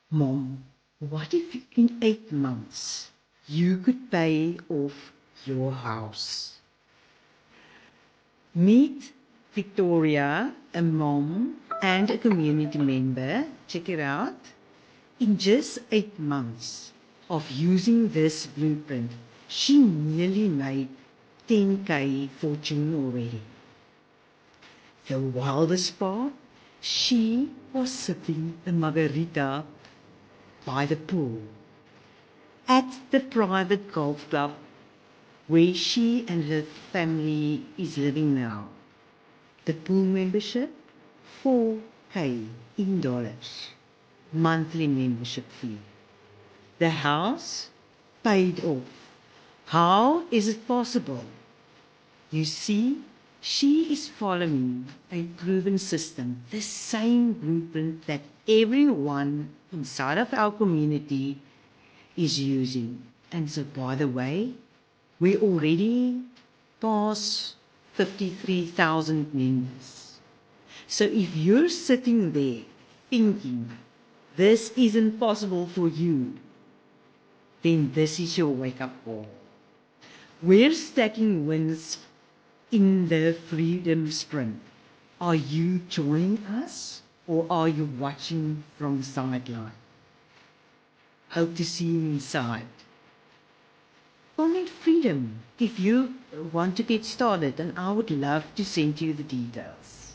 Mom, what if in 8 months you could pay off your house? Meet Victoria, a mom and a community member. Check it out. In just 8 months of using this blueprint, she nearly made 10K fortune already. The wildest part, she was sipping a margarita by the pool at the private golf club where she and her family is living now. The pool membership, 4K in dollars, monthly membership fee. The house paid off. How is it possible? You see, she is following a proven system, the same blueprint that everyone inside of our community is using. And so, by the way, we already passed 53,000 members. So if you're sitting there thinking this isn't possible for you, then this is your wake-up call. We're stacking wins in the Freedom Sprint. Are you joining us or are you watching from the sideline? Hope to see you inside. Comment Freedom if you want to get started, and I would love to send you the details.